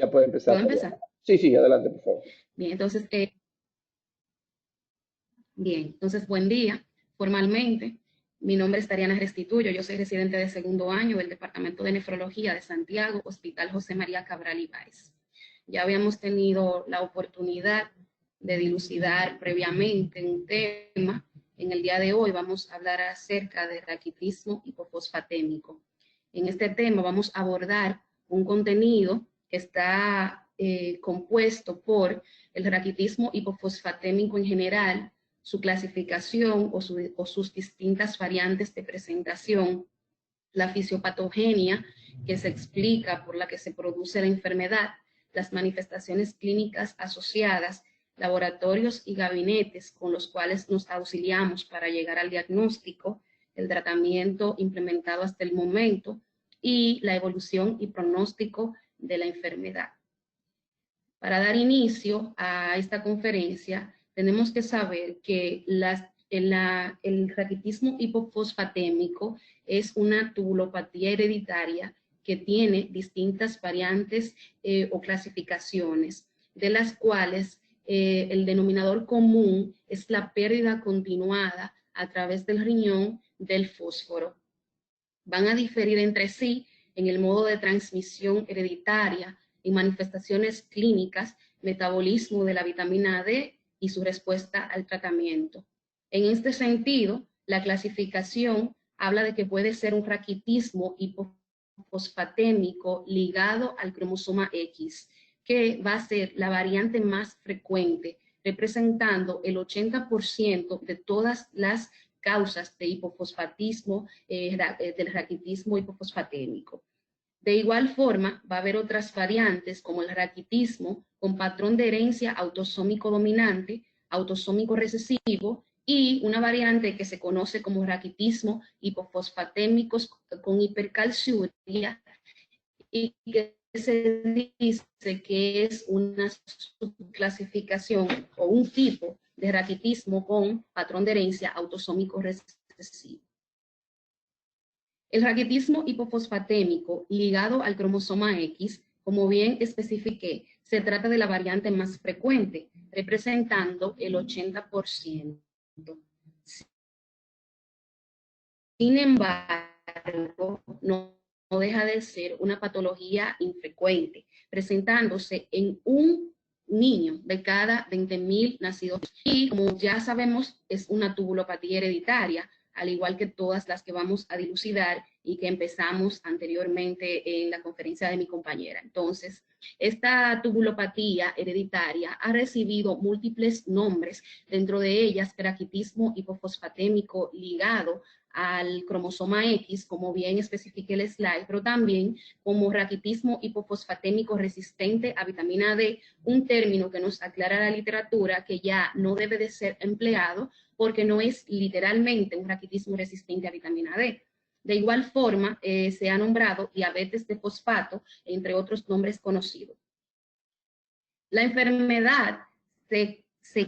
Ya puede empezar, ¿Puedo Tatiana. empezar? Sí, sí, adelante, por favor. Bien, entonces, buen día. Formalmente, mi nombre es Tariana Restituyo, yo soy residente de segundo año del Departamento de Nefrología de Santiago, Hospital José María Cabral Ibáez. Ya habíamos tenido la oportunidad de dilucidar previamente un tema. En el día de hoy vamos a hablar acerca de raquitismo hipofosfatémico. En este tema vamos a abordar un contenido que está compuesto por el raquitismo hipofosfatémico en general, su clasificación o sus distintas variantes de presentación, la fisiopatogenia que se explica por la que se produce la enfermedad, las manifestaciones clínicas asociadas, laboratorios y gabinetes con los cuales nos auxiliamos para llegar al diagnóstico, el tratamiento implementado hasta el momento y la evolución y pronóstico de la enfermedad. Para dar inicio a esta conferencia, tenemos que saber que el raquitismo hipofosfatémico es una tubulopatía hereditaria que tiene distintas variantes o clasificaciones, de las cuales el denominador común es la pérdida continuada a través del riñón del fósforo. Van a diferir entre sí en el modo de transmisión hereditaria, en manifestaciones clínicas, metabolismo de la vitamina D y su respuesta al tratamiento. En este sentido, la clasificación habla de que puede ser un raquitismo hipofosfatémico ligado al cromosoma X, que va a ser la variante más frecuente, representando el 80% de todas las causas de hipofosfatismo, del raquitismo hipofosfatémico. De igual forma, va a haber otras variantes como el raquitismo con patrón de herencia autosómico dominante, autosómico recesivo y una variante que se conoce como raquitismo hipofosfatémicos con hipercalciuria y que se dice que es una subclasificación o un tipo de raquitismo con patrón de herencia autosómico recesivo. El raquitismo hipofosfatémico ligado al cromosoma X, como bien especifiqué, se trata de la variante más frecuente, representando el 80%. Sin embargo, no deja de ser una patología infrecuente, presentándose en un niño de cada 20.000 nacidos. Y como ya sabemos, es una tubulopatía hereditaria, al igual que todas las que vamos a dilucidar y que empezamos anteriormente en la conferencia de mi compañera. Entonces, esta tubulopatía hereditaria ha recibido múltiples nombres, dentro de ellas raquitismo hipofosfatémico ligado al cromosoma X, como bien especifique el slide, pero también como raquitismo hipofosfatémico resistente a vitamina D, un término que nos aclara la literatura que ya no debe de ser empleado porque no es literalmente un raquitismo resistente a vitamina D. De igual forma, se ha nombrado diabetes de fosfato, entre otros nombres conocidos. La enfermedad se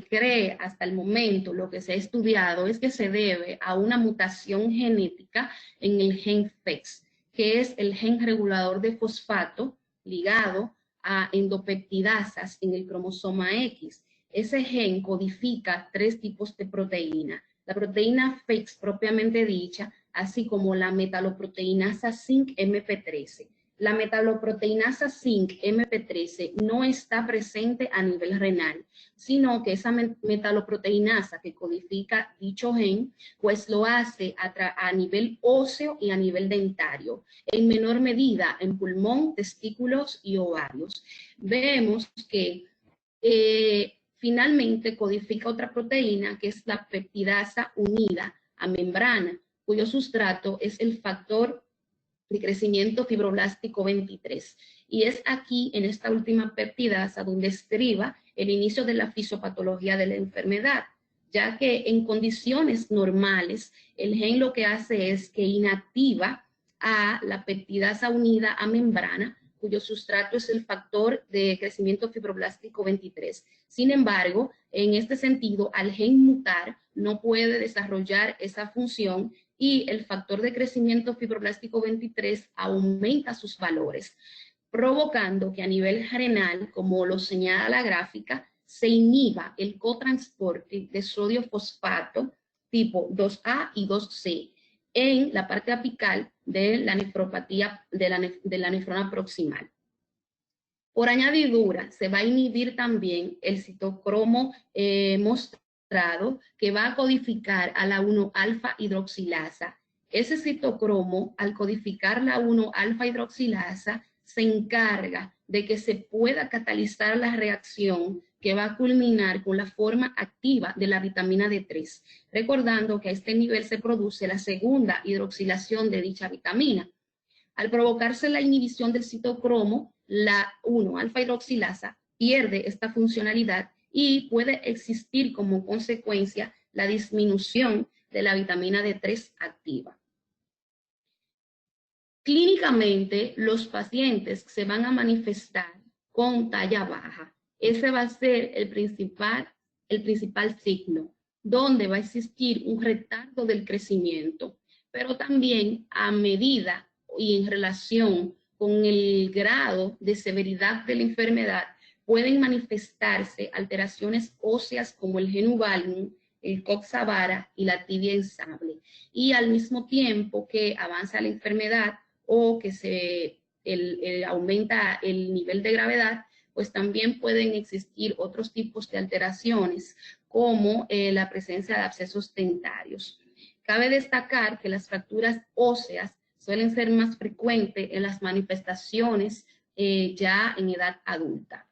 cree hasta el momento, lo que se ha estudiado es que se debe a una mutación genética en el gen FEX, que es el gen regulador de fosfato ligado a endopeptidasas en el cromosoma X. Ese gen codifica 3 tipos de proteína. La proteína FEX propiamente dicha, así como la metaloproteinasa zinc MP13. La metaloproteinasa zinc MP13 no está presente a nivel renal, sino que esa metaloproteinasa que codifica dicho gen, pues lo hace a nivel óseo y a nivel dentario, en menor medida en pulmón, testículos y ovarios. Vemos que finalmente codifica otra proteína que es la peptidasa unida a membrana, cuyo sustrato es el factor de crecimiento fibroblástico 23. Y es aquí, en esta última peptidasa, donde estriba el inicio de la fisiopatología de la enfermedad, ya que en condiciones normales, el gen lo que hace es que inactiva a la peptidasa unida a membrana, cuyo sustrato es el factor de crecimiento fibroblástico 23. Sin embargo, en este sentido, al gen mutar, no puede desarrollar esa función y el factor de crecimiento fibroblástico 23 aumenta sus valores. provocando que a nivel renal, como lo señala la gráfica, se inhiba el cotransporte de sodio fosfato tipo 2A y 2C en la parte apical de la nefropatía de la nefrona proximal. Por añadidura, se va a inhibir también el citocromo mostrado, que va a codificar a la 1-alfa hidroxilasa. Ese citocromo, al codificar la 1-alfa hidroxilasa, se encarga de que se pueda catalizar la reacción que va a culminar con la forma activa de la vitamina D3, recordando que a este nivel se produce la segunda hidroxilación de dicha vitamina. Al provocarse la inhibición del citocromo, la 1-alfa hidroxilasa pierde esta funcionalidad y puede existir como consecuencia la disminución de la vitamina D3 activa. Clínicamente, los pacientes se van a manifestar con talla baja. Ese va a ser el principal signo, donde va a existir un retardo del crecimiento, pero también a medida y en relación con el grado de severidad de la enfermedad, pueden manifestarse alteraciones óseas como el genu valgum, el coxa-vara y la tibia ensamble. Y al mismo tiempo que avanza la enfermedad o que aumenta el nivel de gravedad, pues también pueden existir otros tipos de alteraciones como la presencia de abscesos dentarios. Cabe destacar que las fracturas óseas suelen ser más frecuentes en las manifestaciones ya en edad adulta.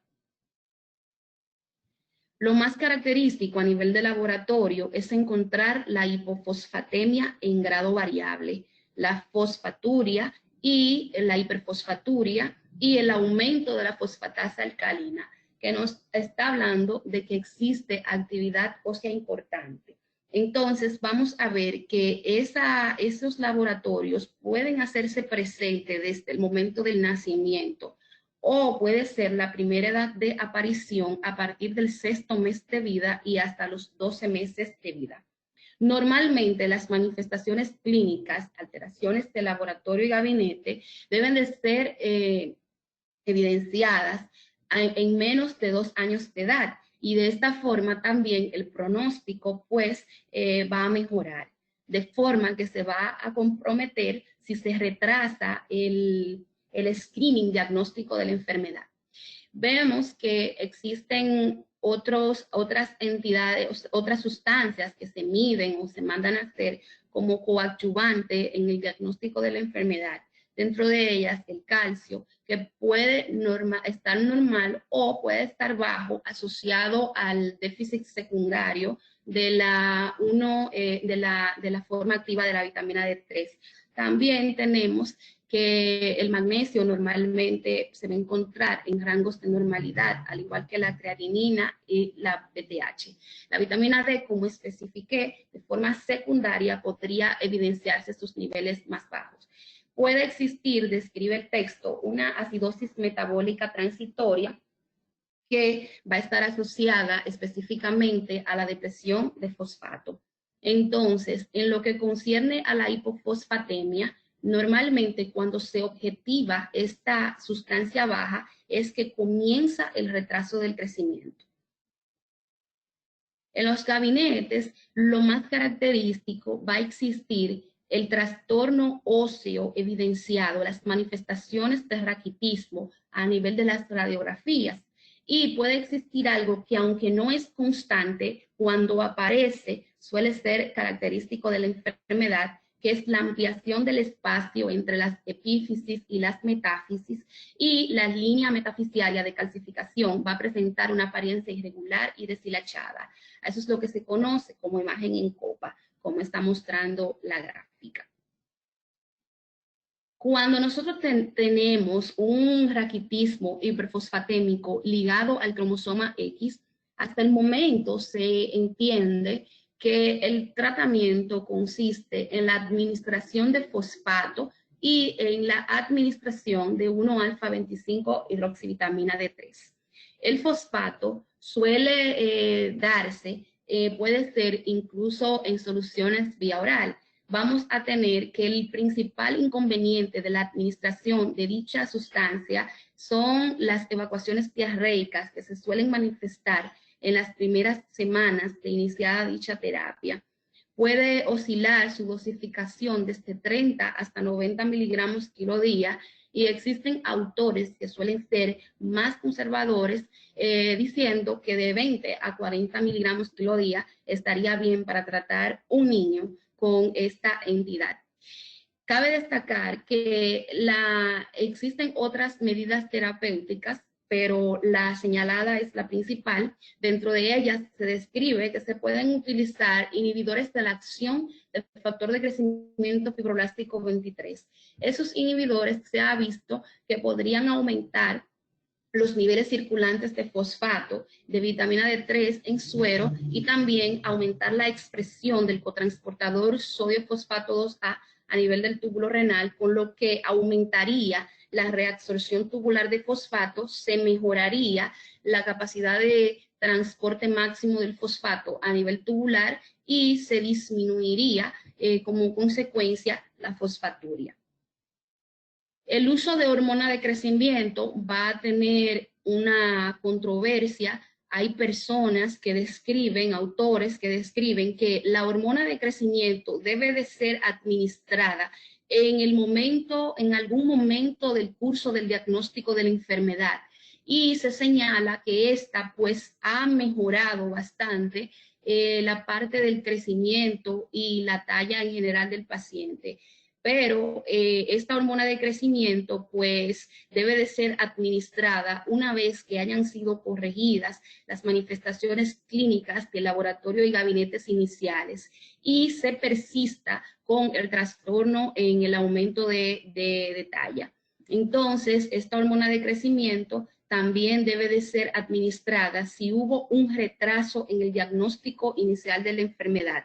Lo más característico a nivel de laboratorio es encontrar la hipofosfatemia en grado variable, la fosfaturia y la hiperfosfaturia y el aumento de la fosfatasa alcalina, que nos está hablando de que existe actividad ósea importante. Entonces vamos a ver que esos laboratorios pueden hacerse presentes desde el momento del nacimiento, o puede ser la primera edad de aparición a partir del 6º mes de vida y hasta los 12 meses de vida. Normalmente las manifestaciones clínicas, alteraciones de laboratorio y gabinete, deben de ser evidenciadas en menos de 2 años de edad, y de esta forma también el pronóstico pues va a mejorar, de forma que se va a comprometer si se retrasa el screening diagnóstico de la enfermedad. Vemos que existen otras entidades, otras sustancias que se miden o se mandan a hacer como coadyuvante en el diagnóstico de la enfermedad. Dentro de ellas, el calcio, que puede estar normal o puede estar bajo, asociado al déficit secundario de la forma activa de la vitamina D3. También tenemos que el magnesio normalmente se va a encontrar en rangos de normalidad, al igual que la creatinina y la BTH. La vitamina D, como especifiqué, de forma secundaria podría evidenciarse sus niveles más bajos. Puede existir, describe el texto, una acidosis metabólica transitoria que va a estar asociada específicamente a la depresión de fosfato. Entonces, en lo que concierne a la hipofosfatemia, normalmente cuando se objetiva esta sustancia baja es que comienza el retraso del crecimiento. En los gabinetes, lo más característico va a existir el trastorno óseo evidenciado, las manifestaciones de raquitismo a nivel de las radiografías. Y puede existir algo que, aunque no es constante, cuando aparece suele ser característico de la enfermedad, que es la ampliación del espacio entre las epífisis y las metáfisis, y la línea metafisiaria de calcificación va a presentar una apariencia irregular y deshilachada. Eso es lo que se conoce como imagen en copa, como está mostrando la gráfica. Cuando nosotros tenemos un raquitismo hiperfosfatémico ligado al cromosoma X, hasta el momento se entiende que el tratamiento consiste en la administración de fosfato y en la administración de 1-alfa-25 hidroxivitamina D3. El fosfato suele darse, puede ser incluso en soluciones vía oral. vamos a tener que el principal inconveniente de la administración de dicha sustancia son las evacuaciones diarreicas que se suelen manifestar en las primeras semanas de iniciada dicha terapia. Puede oscilar su dosificación desde 30 hasta 90 miligramos kilo día, y existen autores que suelen ser más conservadores diciendo que de 20 a 40 miligramos kilo día estaría bien para tratar un niño con esta entidad. Cabe destacar que existen otras medidas terapéuticas, pero la señalada es la principal. Dentro de ellas se describe que se pueden utilizar inhibidores de la acción del factor de crecimiento fibroblástico 23. Esos inhibidores se ha visto que podrían aumentar los niveles circulantes de fosfato, de vitamina D3 en suero, y también aumentar la expresión del cotransportador sodio fosfato 2A a nivel del túbulo renal, con lo que aumentaría la reabsorción tubular de fosfato, se mejoraría la capacidad de transporte máximo del fosfato a nivel tubular y se disminuiría como consecuencia la fosfaturia. El uso de hormona de crecimiento va a tener una controversia. Hay personas que describen, autores que describen que la hormona de crecimiento debe de ser administrada en algún momento del curso del diagnóstico de la enfermedad, y se señala que esta pues ha mejorado bastante la parte del crecimiento y la talla en general del paciente. Pero esta hormona de crecimiento pues debe de ser administrada una vez que hayan sido corregidas las manifestaciones clínicas del laboratorio y gabinetes iniciales y se persista con el trastorno en el aumento de talla. Entonces, esta hormona de crecimiento también debe de ser administrada si hubo un retraso en el diagnóstico inicial de la enfermedad.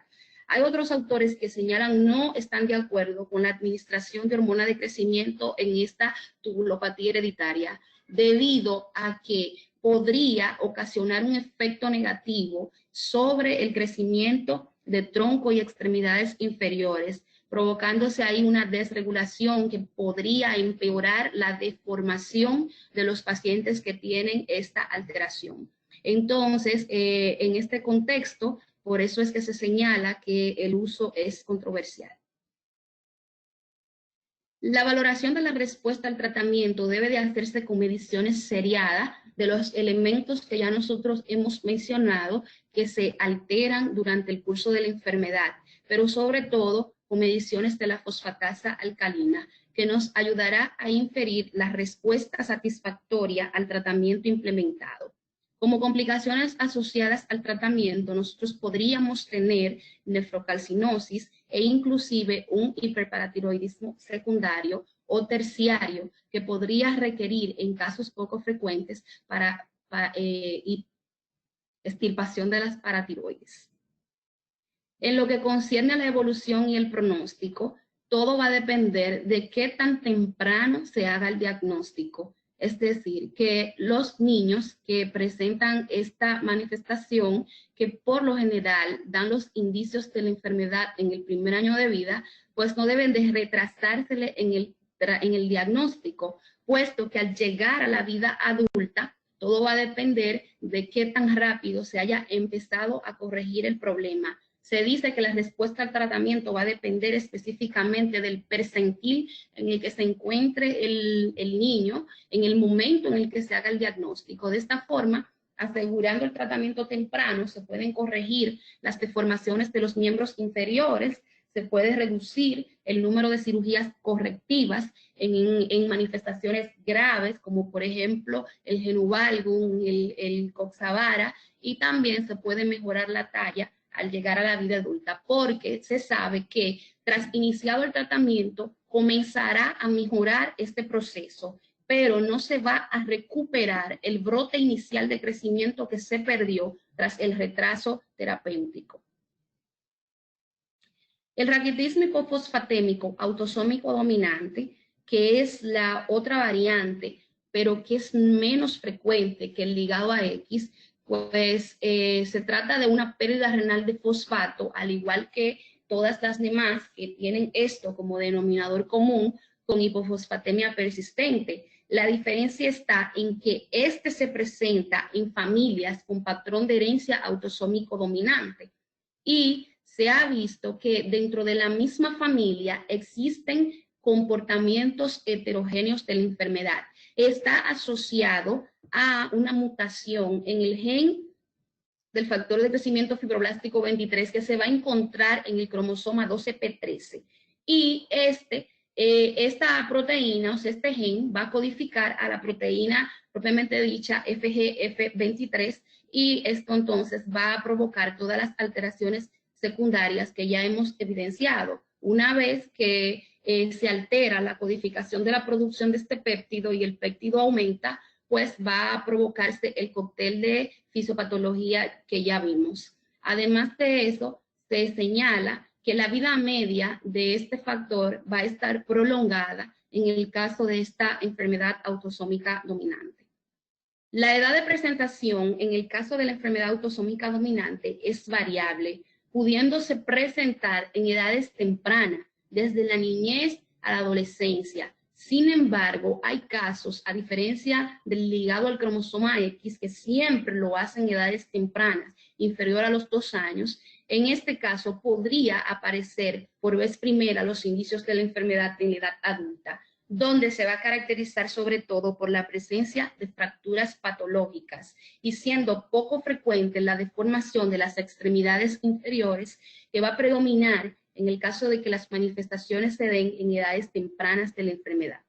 Hay otros autores que señalan no están de acuerdo con la administración de hormona de crecimiento en esta tubulopatía hereditaria, debido a que podría ocasionar un efecto negativo sobre el crecimiento de tronco y extremidades inferiores, provocándose ahí una desregulación que podría empeorar la deformación de los pacientes que tienen esta alteración. Entonces, en este contexto, por eso es que se señala que el uso es controversial. La valoración de la respuesta al tratamiento debe de hacerse con mediciones seriadas de los elementos que ya nosotros hemos mencionado que se alteran durante el curso de la enfermedad, pero sobre todo con mediciones de la fosfatasa alcalina, que nos ayudará a inferir la respuesta satisfactoria al tratamiento implementado. Como complicaciones asociadas al tratamiento, nosotros podríamos tener nefrocalcinosis e inclusive un hiperparatiroidismo secundario o terciario que podría requerir en casos poco frecuentes para extirpación de las paratiroides. En lo que concierne a la evolución y el pronóstico, todo va a depender de qué tan temprano se haga el diagnóstico. Es decir, que los niños que presentan esta manifestación, que por lo general dan los indicios de la enfermedad en el primer año de vida, pues no deben de retrasársele en el diagnóstico, puesto que al llegar a la vida adulta, todo va a depender de qué tan rápido se haya empezado a corregir el problema. Se dice que la respuesta al tratamiento va a depender específicamente del percentil en el que se encuentre el niño en el momento en el que se haga el diagnóstico. De esta forma, asegurando el tratamiento temprano, se pueden corregir las deformaciones de los miembros inferiores, se puede reducir el número de cirugías correctivas en manifestaciones graves, como por ejemplo el genu valgum, el coxavara, y también se puede mejorar la talla al llegar a la vida adulta, porque se sabe que tras iniciado el tratamiento comenzará a mejorar este proceso, pero no se va a recuperar el brote inicial de crecimiento que se perdió tras el retraso terapéutico. El raquitismo hipofosfatémico autosómico dominante, que es la otra variante, pero que es menos frecuente que el ligado a X, pues se trata de una pérdida renal de fosfato, al igual que todas las demás que tienen esto como denominador común con hipofosfatemia persistente. La diferencia está en que este se presenta en familias con patrón de herencia autosómico dominante y se ha visto que dentro de la misma familia existen comportamientos heterogéneos de la enfermedad. Está asociado a una mutación en el gen del factor de crecimiento fibroblástico 23 que se va a encontrar en el cromosoma 12p13. Y esta proteína, o sea, este gen, va a codificar a la proteína propiamente dicha FGF23 y esto entonces va a provocar todas las alteraciones secundarias que ya hemos evidenciado. Una vez que se altera la codificación de la producción de este péptido y el péptido aumenta, pues va a provocarse el cóctel de fisiopatología que ya vimos. Además de eso, se señala que la vida media de este factor va a estar prolongada en el caso de esta enfermedad autosómica dominante. La edad de presentación en el caso de la enfermedad autosómica dominante es variable, pudiéndose presentar en edades tempranas, desde la niñez a la adolescencia. Sin embargo, hay casos, a diferencia del ligado al cromosoma X, que siempre lo hacen en edades tempranas, inferior a los 2 años. En este caso, podría aparecer por vez primera los indicios de la enfermedad en edad adulta, donde se va a caracterizar sobre todo por la presencia de fracturas patológicas y siendo poco frecuente la deformación de las extremidades inferiores, que va a predominar en el caso de que las manifestaciones se den en edades tempranas de la enfermedad.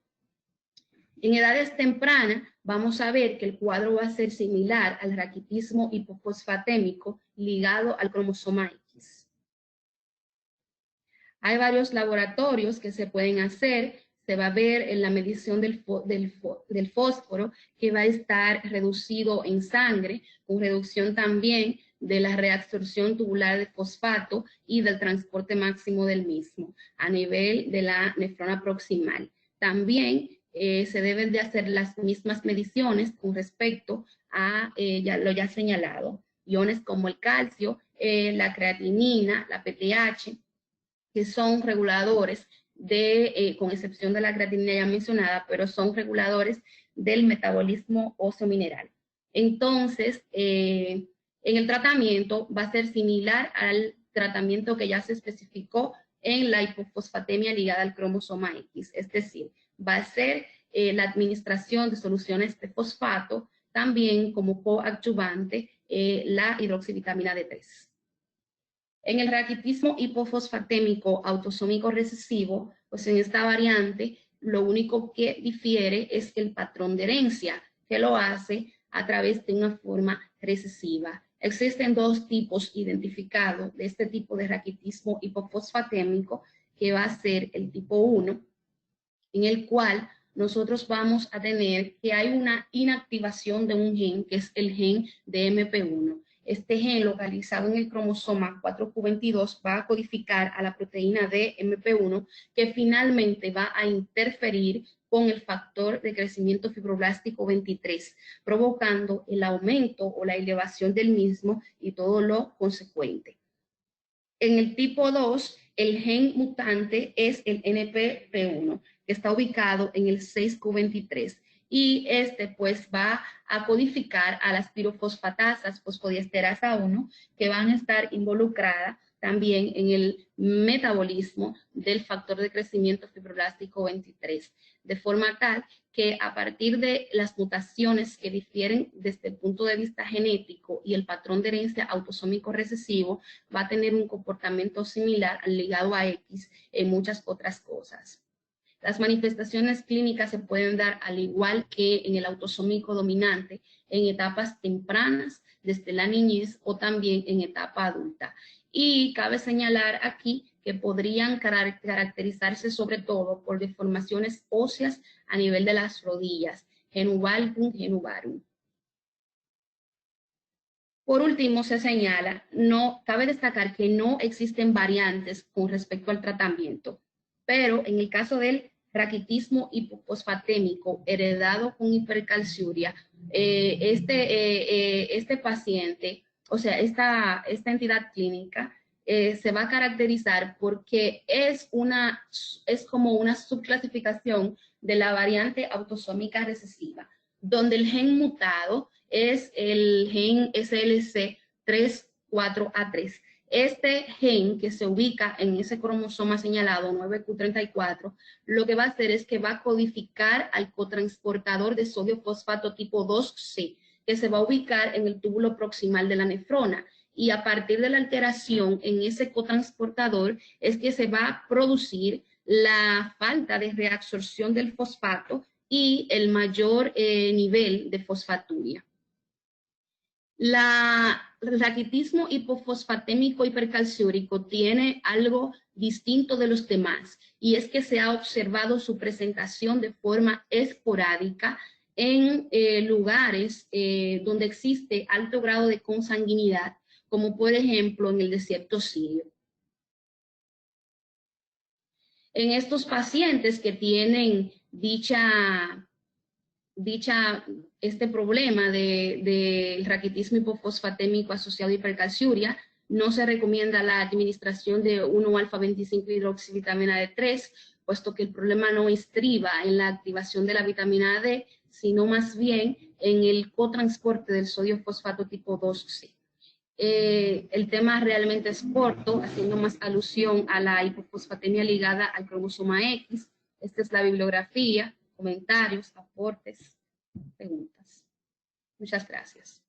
En edades tempranas vamos a ver que el cuadro va a ser similar al raquitismo hipofosfatémico ligado al cromosoma X. Hay varios laboratorios que se pueden hacer. Se va a ver en la medición del fósforo que va a estar reducido en sangre, con reducción también de la reabsorción tubular de fosfato y del transporte máximo del mismo a nivel de la nefrona proximal. También se deben de hacer las mismas mediciones con respecto a lo ya señalado, iones como el calcio, la creatinina, la PTH, que son reguladores con excepción de la creatinina ya mencionada, pero son reguladores del metabolismo óseo mineral. Entonces, en el tratamiento va a ser similar al tratamiento que ya se especificó en la hipofosfatemia ligada al cromosoma X, es decir, va a ser la administración de soluciones de fosfato, también como coadyuvante la hidroxivitamina D3. En el raquitismo hipofosfatémico autosómico recesivo, pues en esta variante, lo único que difiere es el patrón de herencia, que lo hace a través de una forma recesiva. Existen 2 tipos identificados de este tipo de raquitismo hipofosfatémico, que va a ser el tipo 1, en el cual nosotros vamos a tener que hay una inactivación de un gen, que es el gen de MP1. Este gen localizado en el cromosoma 4q22 va a codificar a la proteína de MP1 que finalmente va a interferir con el factor de crecimiento fibroblástico 23, provocando el aumento o la elevación del mismo y todo lo consecuente. En el tipo 2, el gen mutante es el NPP1, que está ubicado en el 6q23. Y este pues va a codificar a las pirofosfatasas fosfodiesterasa 1 que van a estar involucradas también en el metabolismo del factor de crecimiento fibroblástico 23, de forma tal que a partir de las mutaciones que difieren desde el punto de vista genético y el patrón de herencia autosómico recesivo va a tener un comportamiento similar al ligado a X en muchas otras cosas. Las manifestaciones clínicas se pueden dar al igual que en el autosómico dominante en etapas tempranas, desde la niñez o también en etapa adulta. Y cabe señalar aquí que podrían caracterizarse sobre todo por deformaciones óseas a nivel de las rodillas, genu valgum, genu varum. Por último, se señala, cabe destacar que no existen variantes con respecto al tratamiento, pero en el caso del raquitismo hipofosfatémico heredado con hipercalciuria, este paciente, o sea, esta entidad clínica se va a caracterizar porque es como una subclasificación de la variante autosómica recesiva, donde el gen mutado es el gen SLC34A3. Este gen que se ubica en ese cromosoma señalado 9q34, lo que va a hacer es que va a codificar al cotransportador de sodio fosfato tipo 2C, que se va a ubicar en el túbulo proximal de la nefrona. Y a partir de la alteración en ese cotransportador es que se va a producir la falta de reabsorción del fosfato y el mayor nivel de fosfaturia. El raquitismo hipofosfatémico hipercalciúrico tiene algo distinto de los demás, y es que se ha observado su presentación de forma esporádica en lugares donde existe alto grado de consanguinidad, como por ejemplo en el desierto sirio. En estos pacientes que tienen este problema de raquitismo hipofosfatémico asociado a hipercalciuria, no se recomienda la administración de 1-alfa-25-hidroxivitamina D3, puesto que el problema no estriba en la activación de la vitamina D, sino más bien en el cotransporte del sodio fosfato tipo 2C. El tema realmente es corto, haciendo más alusión a la hipofosfatemia ligada al cromosoma X. Esta es la bibliografía, comentarios, aportes, preguntas. Muchas gracias.